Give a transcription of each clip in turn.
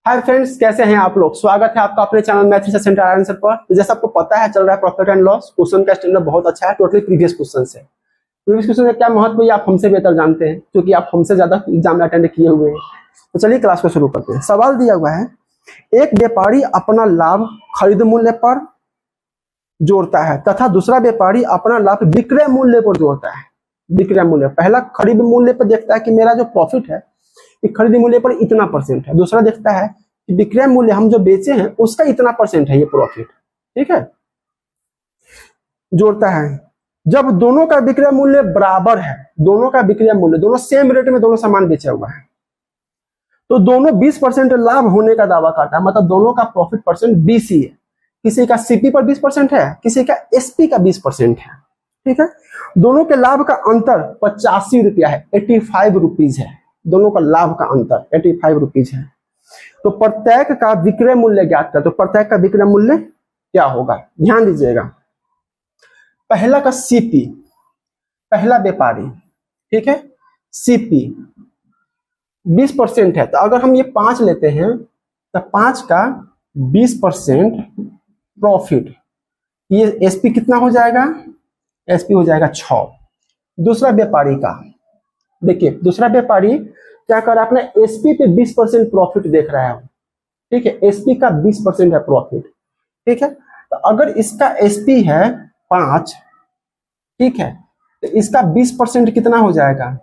Hi friends, कैसे हैं आप लोग। स्वागत है आपका अपने channel math research centre answer पर। तो जैसा आपको पता है, चल रहा है प्रॉफिट एंड लॉस। क्वेश्चन का स्टैंडर्ड बहुत अच्छा है, टोटली प्रीवियस क्वेश्चन से। प्रीवियस क्वेश्चन का क्या महत्व है आप हमसे बेहतर जानते हैं, क्योंकि आप हमसे ज्यादा एग्जाम अटेंड किए हुए हैं। तो चलिए क्लास को शुरू करते हैं। सवाल दिया हुआ है, एक व्यापारी अपना लाभ खरीद मूल्य पर जोड़ता है तथा दूसरा व्यापारी अपना लाभ विक्रय मूल्य पर जोड़ता है। विक्रय मूल्य, पहला खरीद मूल्य पर देखता है कि मेरा जो प्रॉफिट है खरीद मूल्य पर इतना % है। दूसरा देखता है कि विक्रय मूल्य हम जो बेचे हैं उसका इतना % है ये प्रॉफिट। ठीक है, जोड़ता है। जब दोनों का विक्रय मूल्य बराबर है, दोनों का विक्रय मूल्य, दोनों सेम रेट में दोनों सामान बेचा हुआ है, तो दोनों 20% लाभ होने का दावा करता है। मतलब दोनों का प्रॉफिट % 20 ही है। किसी का सीपी पर 20% है, किसी का एसपी का 20% है। ठीक है, दोनों के लाभ का अंतर 85 रुपया है, 85 रुपीज है। दोनों का लाभ का अंतर 85 रुपीज है। तो प्रत्येक का विक्रय मूल्य ज्ञात कर। तो प्रत्येक का विक्रय मूल्य क्या होगा, ध्यान दीजिएगा। पहला का सीपी, पहला व्यापारी, ठीक है, सीपी 20% है। तो अगर हम ये 5 लेते हैं तो 5 का 20% प्रॉफिट, ये एसपी कितना हो जाएगा, एसपी हो जाएगा 6। दूसरा व्यापारी का देखिए, दूसरा व्यापारी क्या कर रहा है, अपने एसपी पे 20% प्रॉफिट देख रहा है। ठीक है, एसपी का 20% है प्रॉफिट। ठीक है, तो अगर इसका एसपी है 5, ठीक है, तो इसका 20% कितना हो जाएगा,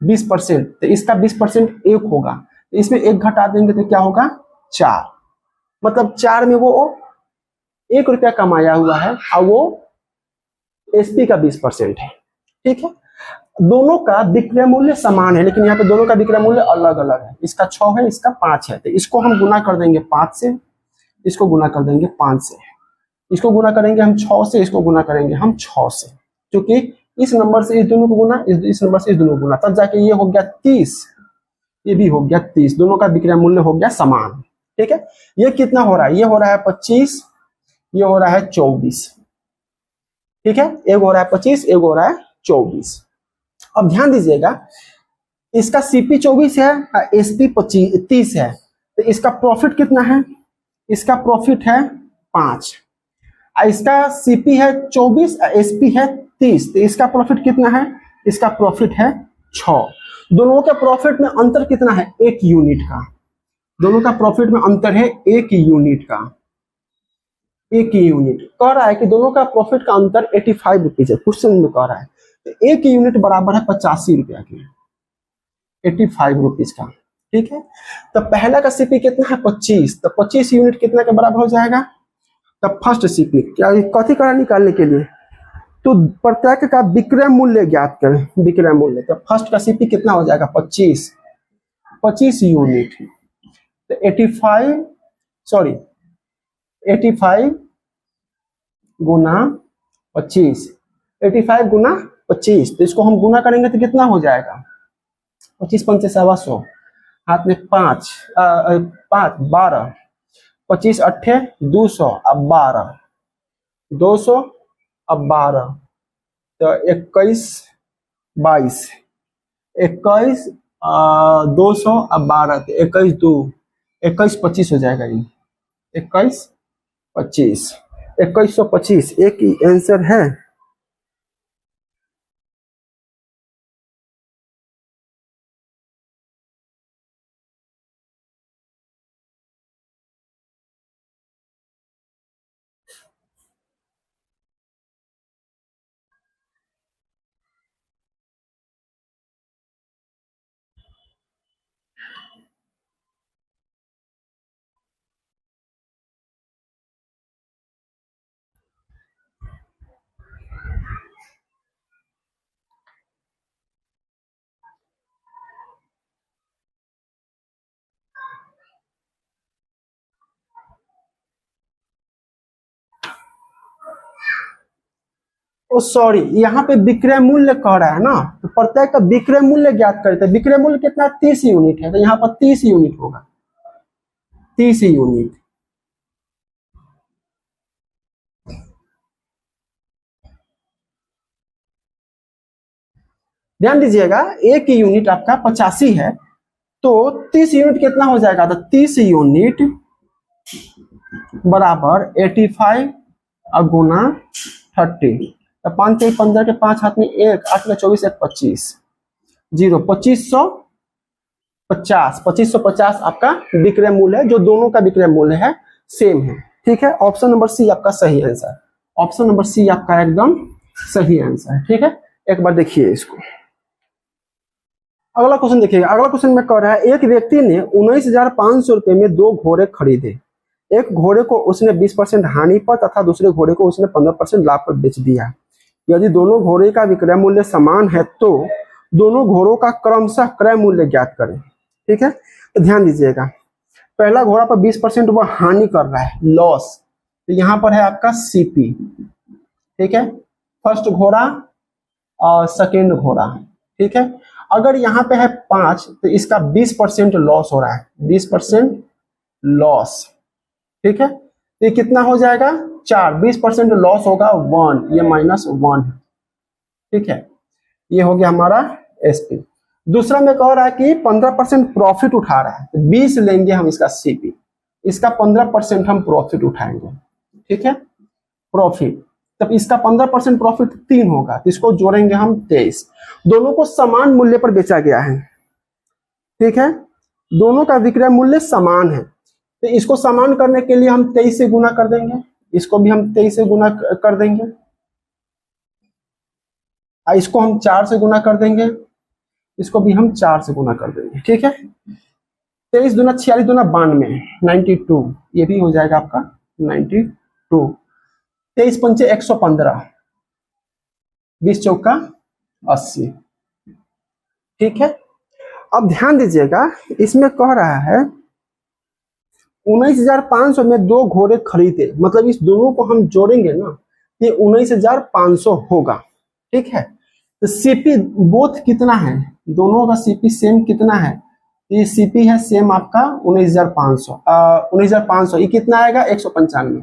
20%। तो इसका 20% 1 होगा, तो इसमें 1 घटा देंगे तो क्या होगा, 4। मतलब 4 में वो 1 रुपया कमाया हुआ है और वो एसपी का 20% है। ठीक है, दोनों का विक्रय मूल्य समान है, लेकिन यहाँ पे दोनों का विक्रय मूल्य अलग अलग है। इसका 6 है, इसका 5 है। तो इसको हम गुना कर देंगे 5 से, इसको गुना कर देंगे 5 से, इसको गुना करेंगे हम 6 से, इसको गुना करेंगे हम 6 से। क्योंकि इस नंबर से इस दोनों को गुना, इस नंबर से इस दोनों को गुना, तब जाके ये हो गया 30, ये भी हो गया 30। दोनों का विक्रय मूल्य हो गया समान। ठीक है, ये कितना हो रहा है, ये हो रहा है 25, ये हो रहा है 24। ठीक है, एक हो रहा है 25, एक हो रहा है 24। अब ध्यान दीजिएगा, इसका सीपी 24 है, एसपी 30 है। तो इसका प्रॉफिट कितना है, इसका प्रॉफिट है 5। इसका सीपी है 24, एसपी है 30। तो इसका प्रॉफिट कितना है, इसका प्रॉफिट है 6। दोनों के प्रॉफिट में अंतर कितना है, 1 यूनिट का। दोनों का प्रॉफिट में अंतर है 1 यूनिट का। 1 यूनिट कह रहा है कि दोनों का प्रॉफिट का अंतर 85 रुपीज है। क्वेश्चन में कह रहा है तो 1 यूनिट बराबर है 85 रुपया के, 85 रुपीज का। ठीक है, तो पहला का सीपी कितना है 25, तो 25 यूनिट कितना के बराबर हो जाएगा। तब फर्स्ट सीपी क्या कथी करा निकालने के लिए, तो प्रत्येक का विक्रय मूल्य ज्ञात करें। विक्रय मूल्य, तो फर्स्ट का सीपी कितना हो जाएगा 25 यूनिट। तो 85 गुना 25, 85 गुना 25। तो इसको हम गुना करेंगे तो कितना हो जाएगा, 25 पंचे 125, हाथ में 5 12, 25 अट्ठे 200, अब 12, 200 अब 12, तो 21 22, 21 200 अब 12, तो 21 2, 21 25 हो जाएगा। ये 21 25, 2125 एक ही आंसर है। ओ सॉरी, यहाँ पे विक्रय मूल्य कह रहा है ना, तो प्रत्येक का विक्रय मूल्य ज्ञात करते हैं। विक्रय मूल्य कितना, 30 यूनिट है, तो यहाँ पर 30 यूनिट होगा, 30 यूनिट। ध्यान दीजिएगा, 1 यूनिट आपका 85 है, तो 30 यूनिट कितना हो जाएगा, तो 30 यूनिट बराबर 85 गुना 30, तो 5 से 15 के 5 हाथ में 1, 8 में 24, 1 25, 0 2550, 2550 आपका विक्रय मूल्य है, जो दोनों का विक्रय मूल्य है सेम है। ठीक है, ऑप्शन नंबर सी आपका सही आंसर, ऑप्शन नंबर सी आपका एकदम सही आंसर है। ठीक है, एक बार देखिए इसको, अगला क्वेश्चन देखिएगा। अगला क्वेश्चन में कह रहा है एक व्यक्ति ने 19,500 रुपए में 2 घोड़े खरीदे। एक घोड़े को उसने 20% हानि पर तथा दूसरे घोड़े को उसने 15% लाभ पर बेच दिया। यदि दोनों घोड़े का विक्रय मूल्य समान है तो दोनों घोड़ों का क्रमशः क्रय मूल्य ज्ञात करें। ठीक है, तो ध्यान दीजिएगा, पहला घोड़ा पर 20% वह हानि कर रहा है, लॉस, तो यहाँ पर है आपका सीपी। ठीक है, फर्स्ट घोड़ा और सेकेंड घोड़ा। ठीक है, अगर यहाँ पे है 5 तो इसका 20% लॉस हो रहा है, 20% लॉस। ठीक है, तो ये कितना हो जाएगा 4, 20% लॉस होगा 1, ये -1 है। ठीक है, ये हो गया हमारा एसपी। दूसरा में कह रहा है कि 15% प्रॉफिट उठा रहा है, 20 लेंगे हम इसका सीपी, इसका 15% हम प्रॉफिट उठाएंगे। ठीक है, प्रॉफिट, तब इसका 15% प्रॉफिट 3 होगा, तो इसको जोड़ेंगे हम 23। दोनों को समान मूल्य पर बेचा गया है। ठीक है, दोनों का विक्रय मूल्य समान है, तो इसको समान करने के लिए हम 23 से गुना कर देंगे, इसको भी हम 23 से गुना कर देंगे, इसको हम 4 से गुना कर देंगे, इसको भी हम 4 से गुना कर देंगे। ठीक है, 23 दूना 46 दूना 92, 92, ये भी हो जाएगा आपका 92। 23 पंचे 115, 20 चौका 80। ठीक है, अब ध्यान दीजिएगा, इसमें कह रहा है 19,500 में 2 घोड़े खरीदे, मतलब इस दोनों को हम जोड़ेंगे ना, ये 19,500 होगा। ठीक है, तो सीपी बोथ कितना है, दोनों का सीपी सेम कितना है, ये सीपी है सेम आपका 19,500, 19,500, ये कितना आएगा 195,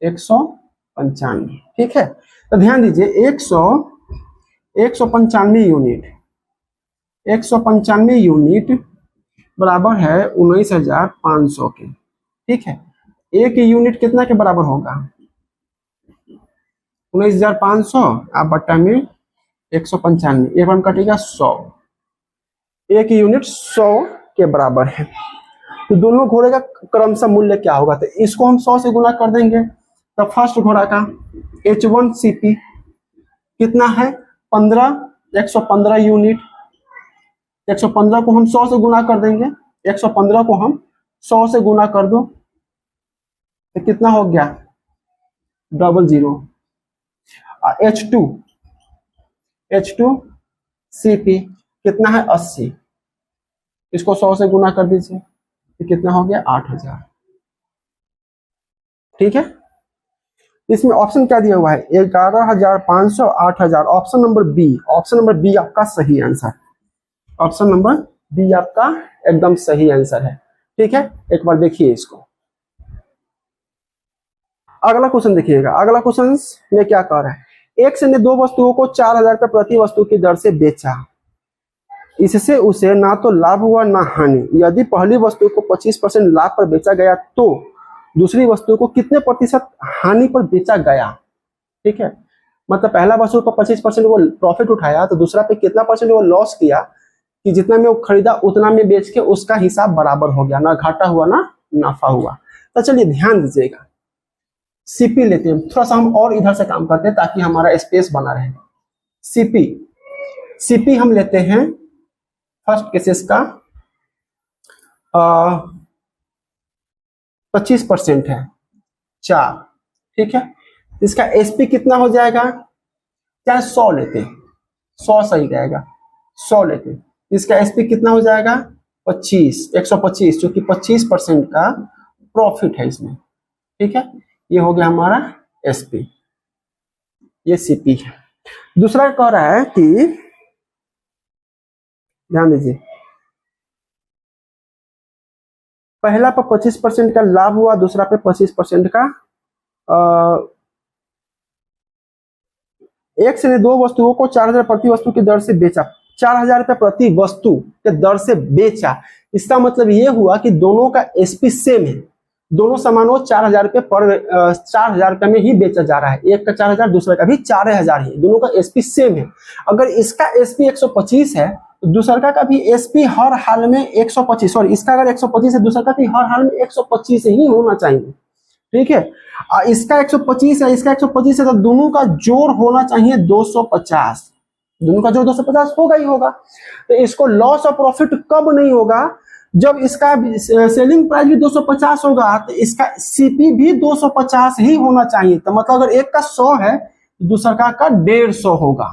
195। ठीक है, तो ध्यान दीजिए 195 यूनिट, 195 यूनिट बराबर है 19,500 के। ठीक है, एक यूनिट कितना के बराबर होगा 19,500 आप बट्टा में 195, एक बार कटेगा 100, एक यूनिट 100 के बराबर है। तो दोनों घोड़े का क्रमशः मूल्य क्या होगा, तो इसको हम 100 से गुना कर देंगे, तो फर्स्ट घोड़ा का H1 CP कितना है 15, 115 यूनिट, 115 को हम 100 से गुना कर देंगे, 115 को हम 100 से गुना कर दो तो कितना हो गया 00। H2 CP कितना है 80, इसको 100 से गुना कर दीजिए तो कितना हो गया 8,000। ठीक है, इसमें ऑप्शन क्या दिया हुआ है 11,500, 8,000, option number B, option number B आपका सही आंसर, ऑप्शन नंबर बी आपका एकदम सही आंसर है। ठीक है, एक बार देखिए इसको, अगला क्वेश्चन देखिएगा। अगला क्वेश्चन में क्या कह रहा है, एक से ने 2 वस्तुओं को 4,000 रुपये प्रति वस्तु की दर से बेचा, इससे उसे ना तो लाभ हुआ ना हानि। यदि पहली वस्तु को 25% लाभ पर बेचा गया तो दूसरी वस्तु को कितने प्रतिशत हानि पर बेचा गया। ठीक है, मतलब पहला वस्तु को 25% वो प्रॉफिट उठाया, तो दूसरा पे कितना परसेंट वो लॉस किया, कि जितना में वो खरीदा उतना में बेच के उसका हिसाब बराबर हो गया, ना घाटा हुआ ना नाफा हुआ। तो चलिए ध्यान दीजिएगा, सीपी लेते हैं, थोड़ा सा हम और इधर से काम करते हैं ताकि हमारा स्पेस बना रहे। सीपी हम लेते हैं फर्स्ट केसेस का 25% है 4। ठीक है, इसका एसपी कितना हो जाएगा, चाहे 100 लेते हैं, 100 सही रहेगा, 100 लेते हैं, इसका एसपी कितना हो जाएगा 25, 125, जो कि 25% का प्रॉफिट है इसमें। ठीक है, ये हो गया हमारा एसपी, ये सीपी है। दूसरा कह रहा है कि ध्यान दीजिए, पहला पर 25% का लाभ हुआ, दूसरा पे 25% का, एक से ने 2 वस्तुओं को 4,000 प्रति वस्तु की दर से बेचा, 4,000 रुपये प्रति वस्तु के दर से बेचा। इसका मतलब ये हुआ कि दोनों का एसपी सेम है, दोनों सामानों 4,000 रुपये पर 4,000 रुपये में ही बेचा जा रहा है, एक का 4,000 दूसरे का भी 4,000 ही, दोनों का एसपी सेम है। अगर इसका एसपी 125 है तो दूसरा का भी एसपी हर हाल में 125, सॉरी इसका अगर 125 है दूसरा का भी हर हाल में 125 ही होना चाहिए, ठीक है। इसका 125 है, इसका 125 है, तो दोनों का जोड़ होना चाहिए 250, दोनों का जोड़ 250 होगा ही होगा। तो इसको लॉस और प्रॉफिट कब नहीं होगा, जब इसका सेलिंग प्राइस भी 250 होगा तो इसका सीपी भी 250 ही होना चाहिए। तो मतलब अगर एक का 100 है दूसरा का 150 होगा,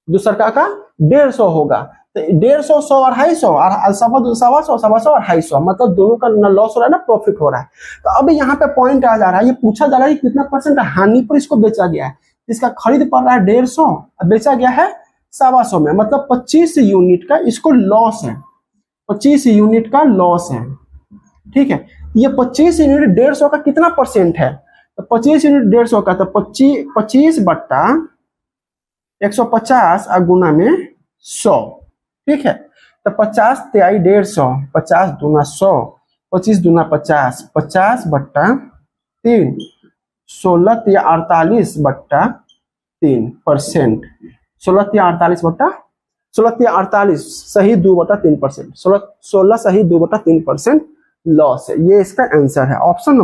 दूसरा का 150 होगा। तो 150, 100, 250, 125, 250, मतलब दोनों का ना लॉस हो रहा है ना प्रॉफिट हो रहा है। तो अब यहाँ पे पॉइंट आ जा रहा है, ये पूछा जा रहा है कि कितना परसेंट हानि पर इसको बेचा गया है। इसका खरीद पड़ रहा है 150 और बेचा गया है 250 में, मतलब 25 यूनिट का इसको लॉस है, 25 यूनिट का लॉस है, ठीक है। ये 25 यूनिट 150 का कितना परसेंट है, तो 25 यूनिट 150 का, तो 25 बट्टा 150 और गुना में 100, ठीक है। तो 50 तिहाई 150, 50 दूना 100, 25 दूना 50, 50 बट्टा 3, 16 तिया 48 बट्टा 3%, 16 तिया 48 बट्टा 16 तिया 48 सही 2/3%, 16 सही 2/3% लॉस है। ये इसका आंसर है, ऑप्शन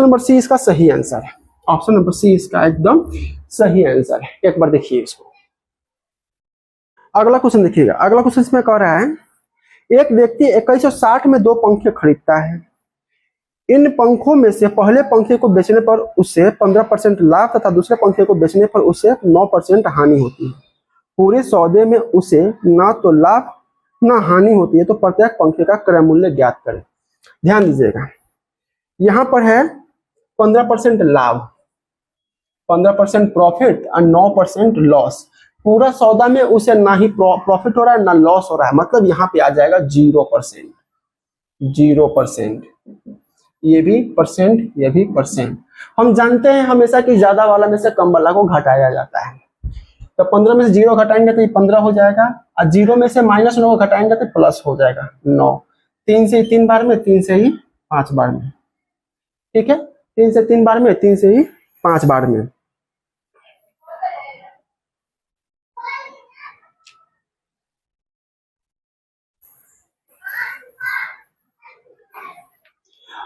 नंबर सी इसका सही आंसर है, ऑप्शन नंबर सी इसका एकदम सही आंसर है। एक बार देखिए इसको, अगला क्वेश्चन देखिएगा। अगला क्वेश्चन इसमें कह रहा है एक व्यक्ति 2160 में 2 पंखे खरीदता है। इन पंखों में से पहले पंखे को बेचने पर उसे 15% लाभ तथा दूसरे पंखे को बेचने पर उसे 9% हानि होती है। पूरे सौदे में उसे ना तो लाभ ना हानि होती है, तो प्रत्येक पंखे का क्रय मूल्य ज्ञात करें। ध्यान दीजिएगा, यहाँ पर है 15% लाभ, 15% प्रॉफिट और 9% लॉस। पूरा सौदा में उसे ना ही प्रॉफिट हो रहा है ना लॉस हो रहा है, मतलब यहाँ पे आ जाएगा 0%, 0%। ये भी परसेंट, ये भी परसेंट। हम जानते हैं हमेशा कि ज्यादा वाला में से कम वाला को घटाया जाता है। तो 15 में से 0 घटाएंगे तो ये 15 हो जाएगा, और 0 में से -9 घटाएंगे तो प्लस हो जाएगा 9। 3 से 3 बार में, 3 से ही 5 बार में, ठीक है। 3 से 3 बार में, 3 से ही 5 बार में।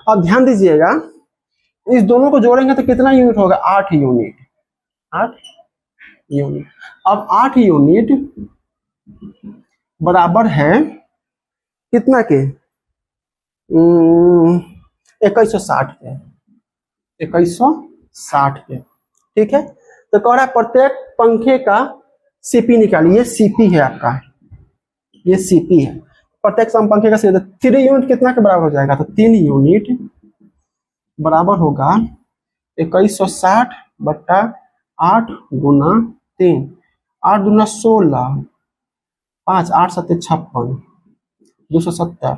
अब ध्यान दीजिएगा, इस दोनों को जोड़ेंगे तो कितना यूनिट होगा, 8 यूनिट, 8 यूनिट। अब 8 यूनिट बराबर है कितना के, 2160 के, 2160 के, ठीक है। तो कह रहा है प्रत्येक पंखे का सीपी निकालिए, सीपी है आपका, ये सीपी है। प्रत्येक पंखे का सीपी 3 यूनिट कितना के बराबर हो जाएगा, तो 3 यूनिट बराबर होगा 2160 बट्टा 8 गुना 3, 8 दूना 16, 5 8 7 56, 270,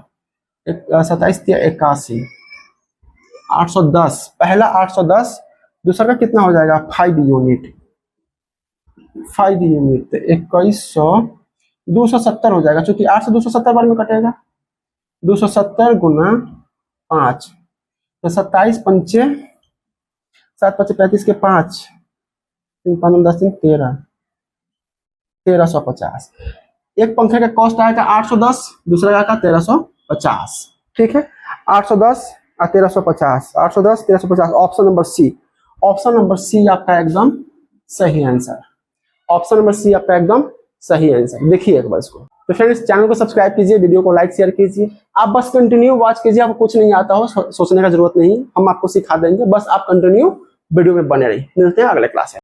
27 81, 810, पहला 810, दूसरा का कितना हो जाएगा 5 यूनिट, 5 यूनिट 2100, 270 हो जाएगा, क्योंकि 8 से 270 बार में कटेगा, 270 गुना 5, तो 27 पंचे 7 5 35 के 5, 3 5 10 3 13, 1350। एक पंखे का कॉस्ट आएगा 810, दूसरा का 1350, ठीक है। 810 और 1350, 810 1350, option number C, option number C आपका एकदम सही आंसर, ऑप्शन नंबर सी आपका एकदम सही आंसर। देखिए एक बार इसको। तो फ्रेंड्स, चैनल को सब्सक्राइब कीजिए, वीडियो को लाइक शेयर कीजिए। आप बस कंटिन्यू वॉच कीजिए, आपको कुछ नहीं आता हो सोचने का जरूरत नहीं, हम आपको सिखा देंगे, बस आप कंटिन्यू वीडियो में बने रहिए। मिलते हैं अगले क्लास में।